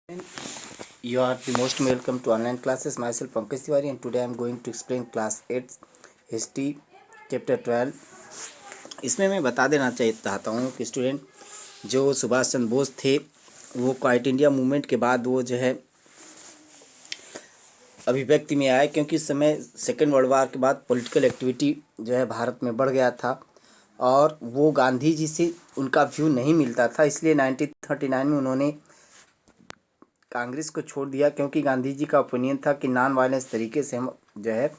You are the most welcome to online classes. Myself Pankaj Tiwari and today I am going to explain class 8 history chapter 12. इसमें मैं बता देना चाहता हूँ कि स्टूडेंट जो सुभाष चंद्र बोस थे वो क्वाइट इंडिया मूवमेंट के बाद वो जो है अभिव्यक्ति में आए, क्योंकि इस समय सेकेंड वर्ल्ड वार के बाद पॉलिटिकल एक्टिविटी जो है भारत में बढ़ गया था और वो गांधी जी से उनका व्यू नहीं मिलता था। इसलिए 1939 में उन्होंने कांग्रेस को छोड़ दिया, क्योंकि गांधी जी का ओपिनियन था कि नॉन वायलेंस तरीके से हम जो है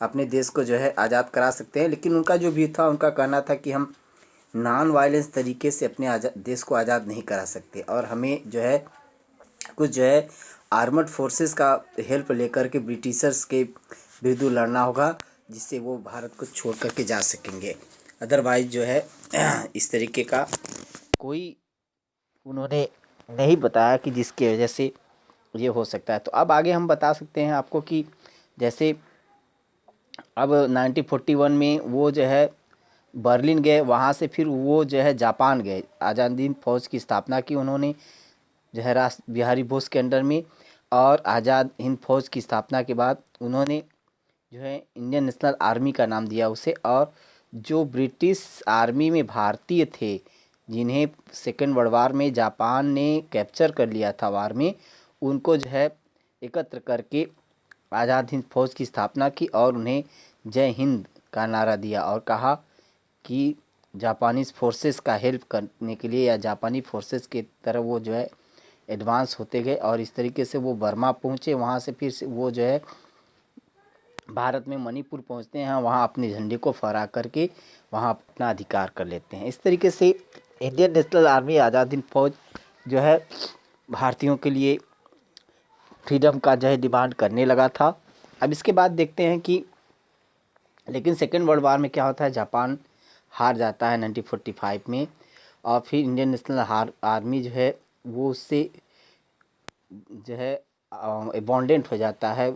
अपने देश को जो है आज़ाद करा सकते हैं। लेकिन उनका जो व्यू था, उनका कहना था कि हम नॉन वायलेंस तरीके से अपने देश को आज़ाद नहीं करा सकते और हमें जो है कुछ जो है आर्मड फोर्सेस का हेल्प लेकर के ब्रिटिशर्स के विरुद्ध लड़ना होगा, जिससे वो भारत को छोड़ करके जा सकेंगे। अदरवाइज जो है इस तरीके का कोई उन्होंने नहीं बताया कि जिसकी वजह से ये हो सकता है। तो अब आगे हम बता सकते हैं आपको कि जैसे अब 1941 में वो जो है बर्लिन गए, वहाँ से फिर वो जो है जापान गए, आज़ाद हिंद फौज की स्थापना की उन्होंने जो है राष्ट्र बिहारी बोस के अंडर में। और आज़ाद हिंद फौज की स्थापना के बाद उन्होंने जो है इंडियन नेशनल आर्मी का नाम दिया उसे। और जो ब्रिटिश आर्मी में भारतीय थे जिन्हें सेकेंड वर्ल्ड वार में जापान ने कैप्चर कर लिया था वार में, उनको जो है एकत्र करके आज़ाद हिंद फौज की स्थापना की और उन्हें जय हिंद का नारा दिया और कहा कि जापानीज़ फोर्सेस का हेल्प करने के लिए या जापानी फोर्सेस की तरफ वो जो है एडवांस होते गए। और इस तरीके से वो बर्मा पहुँचे, वहाँ से फिर से वो जो है भारत में मणिपुर पहुँचते हैं, वहाँ अपने झंडे को फहरा करके वहाँ अपना अधिकार कर लेते हैं। इस तरीके से Indian national army Azad Hind फौज जो है भारतीयों के लिए फ्रीडम का जो है डिमांड करने लगा था। अब इसके बाद देखते हैं कि लेकिन सेकेंड वर्ल्ड वार में क्या होता है, जापान हार जाता है 1945 में और फिर इंडियन नेशनल आर्मी जो है वो उससे जो है अबॉन्डेंट हो जाता है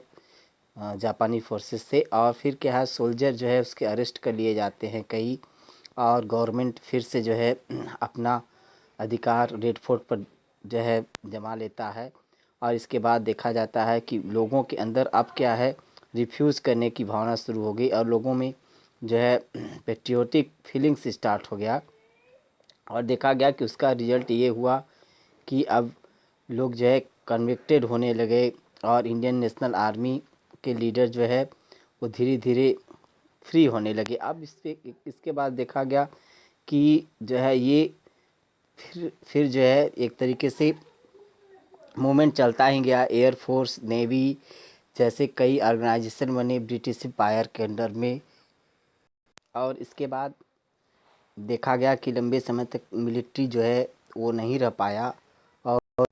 जापानी फोर्सेस से। और फिर क्या है, सोल्जर जो है उसके अरेस्ट कर लिए जाते हैं कई, और गवर्नमेंट फिर से जो है अपना अधिकार रेड फोर्ट पर जो है जमा लेता है। और इसके बाद देखा जाता है कि लोगों के अंदर अब क्या है, रिफ्यूज़ करने की भावना शुरू हो गई और लोगों में जो है पेट्रियोटिक फीलिंग्स स्टार्ट हो गया। और देखा गया कि उसका रिजल्ट ये हुआ कि अब लोग जो है कन्विक्टेड होने लगे और इंडियन नेशनल आर्मी के लीडर जो है वो धीरे धीरे फ्री होने लगे। अब इसके बाद देखा गया कि जो है ये फिर जो है एक तरीके से मूवमेंट चलता ही गया। एयरफोर्स, नेवी जैसे कई ऑर्गेनाइजेशन बने ब्रिटिश एम्पायर के अंडर में। और इसके बाद देखा गया कि लंबे समय तक मिलिट्री जो है वो नहीं रह पाया। और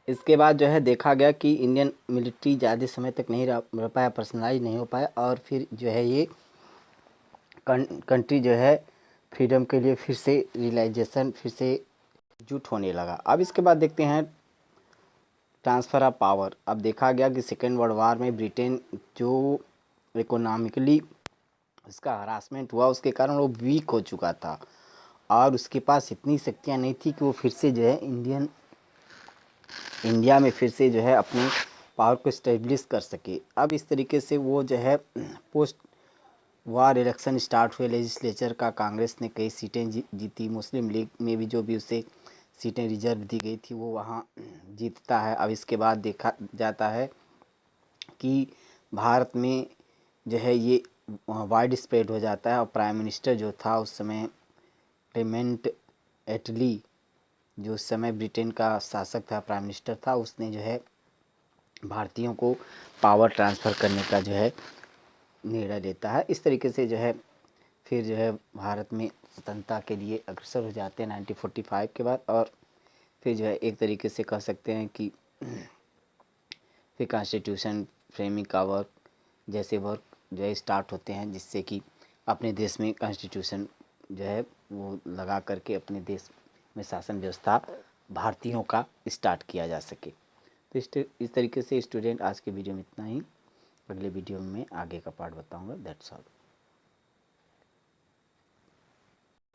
इसके बाद जो है देखा गया कि इंडियन मिलिट्री ज़्यादा समय तक नहीं रह पाया, पर्सनलाइज नहीं हो पाया और फिर जो है ये कंट्री जो है फ्रीडम के लिए फिर से रियलाइजेशन फिर से जुट होने लगा। अब इसके बाद देखते हैं ट्रांसफ़र ऑफ पावर। अब देखा गया कि सेकेंड वर्ल्ड वार में ब्रिटेन जो इकोनॉमिकली उसका हरासमेंट हुआ उसके कारण वो वीक हो चुका था और उसके पास इतनी शक्तियाँ नहीं थी कि वो फिर से जो है इंडिया में फिर से जो है अपनी पावर को इस्टेब्लिश कर सके। अब इस तरीके से वो जो है पोस्ट वार इलेक्शन स्टार्ट हुए लेजिस्लेचर का, कांग्रेस ने कई सीटें जीती, मुस्लिम लीग में भी जो भी उसे सीटें रिजर्व दी गई थी वो वहाँ जीतता है। अब इसके बाद देखा जाता है कि भारत में जो है ये वाइड स्प्रेड हो जाता है और प्राइम मिनिस्टर जो था उस समय क्लेमेंट एटली, जो उस समय ब्रिटेन का शासक था, प्राइम मिनिस्टर था, उसने जो है भारतीयों को पावर ट्रांसफ़र करने का जो है निर्णय लेता है। इस तरीके से जो है फिर जो है भारत में स्वतंत्रता के लिए अग्रसर हो जाते हैं 1945 के बाद। और फिर जो है एक तरीके से कह सकते हैं कि फिर कॉन्स्टिट्यूशन फ्रेमिंग का वर्क जैसे वर्क जो है स्टार्ट होते हैं, जिससे कि अपने देश में कॉन्स्टिट्यूशन जो है वो लगा करके अपने देश में शासन व्यवस्था भारतीयों का स्टार्ट किया जा सके। तो इस तरीके से स्टूडेंट आज के वीडियो में इतना ही। अगले वीडियो में आगे का पार्ट बताऊंगा। That's all.